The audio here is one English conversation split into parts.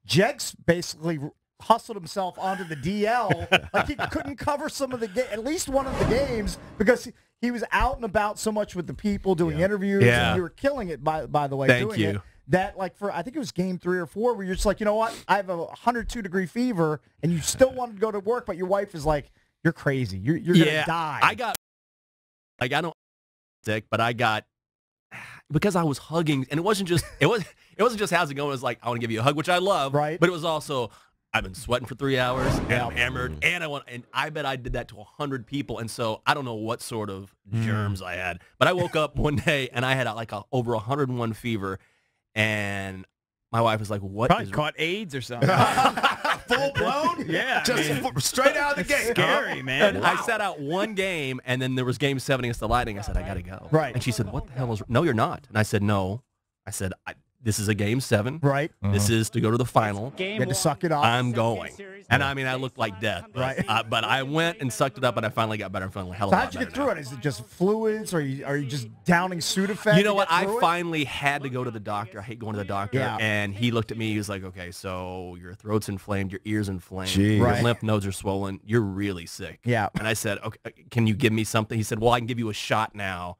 Jenkins basically hustled himself onto the DL. Like he couldn't cover some of the at least one of the games because he was out and about so much with the people doing interviews. Yeah. And you were killing it, by the way, Thank doing you. it. That, like, I think it was game 3 or 4 where you're just like, you know what? I have a 102-degree fever, and you still wanted to go to work, but your wife is like, you're crazy. You're going to die. I don't sick, but I got, because I was hugging, and it wasn't just how's it going. It was like, I want to give you a hug, which I love. Right. But it was also, I've been sweating for 3 hours, and I'm hammered, and I bet I did that to 100 people, and so I don't know what sort of germs I had, but I woke up one day, and I had over 101 fever. And my wife was like, "What?" Probably caught AIDS or something. Full blown? Yeah. Just straight out of the gate. Scary, man. And I sat out one game, and then there was game 7 against the Lightning. I said, I got to go. Right. And she said, what the hell is – no, you're not. And I said, no. I said, this is a game 7. Right. This is to go to the final. You had to suck it up. I'm going. And, I mean, I looked like death. Right. But I went and sucked it up, and I finally got better. So how'd you get through it? Is it just fluids, or are you just downing Sudafed? You know what? I finally had to go to the doctor. I hate going to the doctor. Yeah. And he looked at me. He was like, okay, so your throat's inflamed, your ear's inflamed, Jeez. your Right. lymph nodes are swollen. You're really sick. Yeah. And I said, okay, can you give me something? He said, well, I can give you a shot now.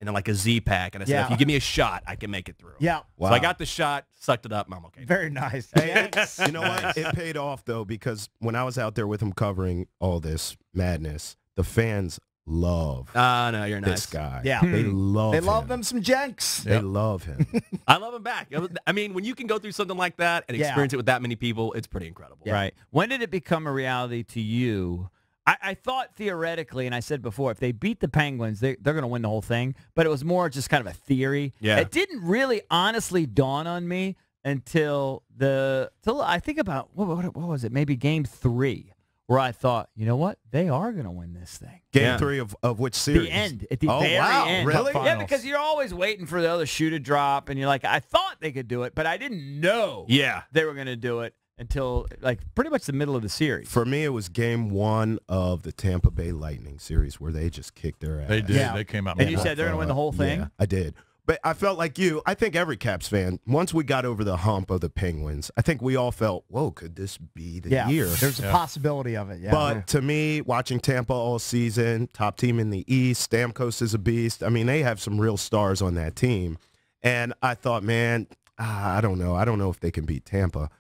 And then like a Z-Pack. And I said, Yeah. if you give me a shot, I can make it through. Yeah. Wow. So I got the shot, sucked it up, and I'm okay. Very nice. Hey, you know what? It paid off, though, because when I was out there with him covering all this madness, the fans love No, you're this nice. guy. Yeah. They love him. them some Jenkins. They love him. I love him back. I mean, when you can go through something like that and Yeah. experience it with that many people, it's pretty incredible. Right. When did it become a reality to you? I thought theoretically, and I said before, if they beat the Penguins, they're going to win the whole thing. But it was more just kind of a theory. Yeah. It didn't really honestly dawn on me until I think about, what was it, maybe game 3, where I thought, you know what, they are going to win this thing. Game 3 of which series? The end. At the Oh, very wow. end. Really? Yeah, because you're always waiting for the other shoe to drop, and you're like, I thought they could do it, but I didn't know Yeah. they were going to do it until like pretty much the middle of the series. For me, it was game 1 of the Tampa Bay Lightning series where they just kicked their ass. They did. Yeah. They came out. And you said they're going to win the whole thing? Yeah, I did. But I felt like you. I think every Caps fan, once we got over the hump of the Penguins, I think we all felt, whoa, could this be the year? There's a possibility of it. Yeah. But to me, watching Tampa all season, top team in the East, Stamkos is a beast. I mean, they have some real stars on that team. And I thought, man, I don't know. I don't know if they can beat Tampa.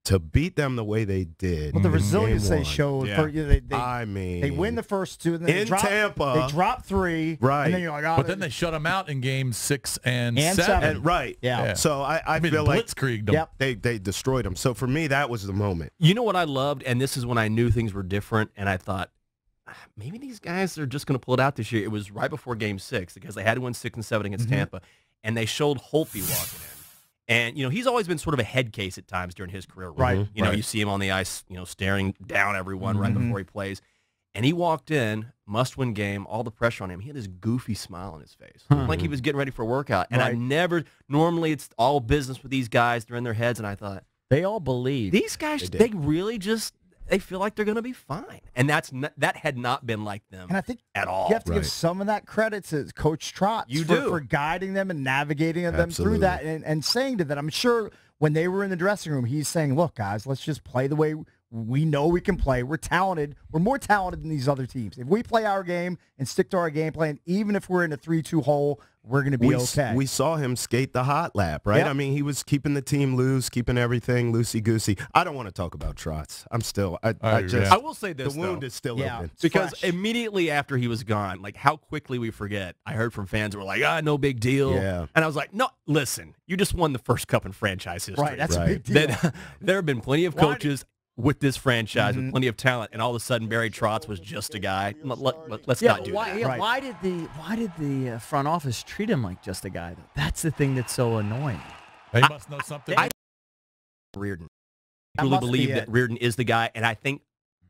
To beat them the way they did. Well, the in resilience game they 1, showed. Yeah. I mean, they win the first 2, and then in Tampa, they drop 3, right? And then you're like, oh, But then they shut them out in games 6 and And 7. seven. right. Yeah. So I mean, feel like blitzkrieged them. Yep. they destroyed them. So for me, that was the moment. You know what I loved, and this is when I knew things were different, and I thought, maybe these guys are just going to pull it out this year. It was right before Game 6 because they had to win 6 and 7 against Tampa, and they showed Holtby walking in. And, you know, he's always been sort of a head case at times during his career. Right. You know, you see him on the ice, you know, staring down everyone right before he plays. And he walked in, must-win game, all the pressure on him. He had this goofy smile on his face, like he was getting ready for a workout. And I normally it's all business with these guys. They're in their heads, and I thought, They all believe. these guys, they really just, they feel like they're going to be fine. And that had not been like them and I think at all. you have to give Right. some of that credit to Coach Trotz You for, do. for guiding them and navigating them Absolutely. through that and saying to them, I'm sure when they were in the dressing room, he's saying, look, guys, let's just play the way we know we can play. We're talented. We're more talented than these other teams. If we play our game and stick to our game plan, even if we're in a 3-2 hole, we're going to be okay. We saw him skate the hot lap, right? Yep. I mean, he was keeping the team loose, keeping everything loosey-goosey. I don't want to talk about Trotz. I'm still, I will say this, the wound though. is still Yeah. open. Because fresh. immediately after he was gone, like how quickly we forget. I heard from fans who were like, no big deal. Yeah. And I was like, no, listen, you just won the first cup in franchise history. Right, that's a Right. big deal. There have been plenty of coaches with this franchise with plenty of talent, and all of a sudden Barry Trotz was just a guy. Let's not do that. Yeah, Right. why did the front office treat him like just a guy, though? That's the thing that's so annoying. They must know something. Reardon. That I truly must be believe it. that Reardon is the guy, and I think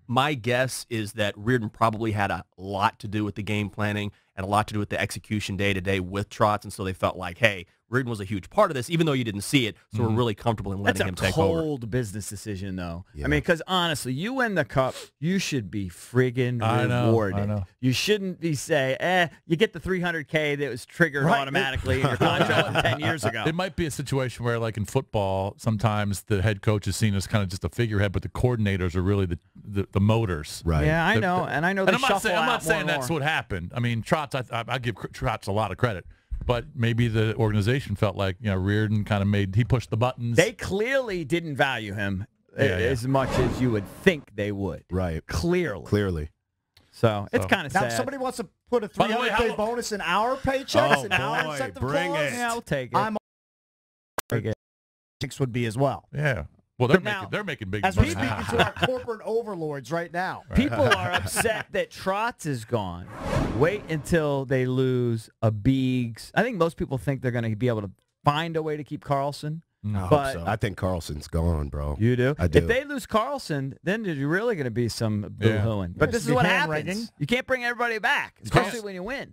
my guess is that Reardon probably had a lot to do with the game planning and a lot to do with the execution day to day with Trotz, and so they felt like, hey, Reardon was a huge part of this, even though you didn't see it. So we're really comfortable in letting him take over. That's a cold business decision, though. Yeah. I mean, because honestly, you win the cup, you should be friggin' I rewarded. know. You shouldn't be say, you get the $300K that was triggered automatically in your contract from 10 years ago. It might be a situation where, like in football, sometimes the head coach is seen as kind of just a figurehead, but the coordinators are really the motors. Right. Yeah, I know, and I know. And they shuffle I'm out not saying more that's and more. what happened. I mean, Trotz, I give Trotz a lot of credit, but maybe the organization felt like Reardon kind of he pushed the buttons. They clearly didn't value him Yeah. as much as you would think they would. Right. Clearly. So it's kind of Now, sad. if somebody wants to put a By the way, $300K bonus in our paychecks Oh, and our boy, incentive bring clause, it. Yeah, I'll take it. I'm would be as well. Yeah. Well, they're making big As money. we're speaking to our corporate overlords right now. People are upset that Trotz is gone. Wait until they lose a Biggs. I think most people think they're going to be able to find a way to keep Carlson. But I think Carlson's gone, bro. you do? I do. If they lose Carlson, then there's really going to be some boo-hooing. But Yes, this is the what hand happens. wringing. You can't bring everybody back, especially when you win.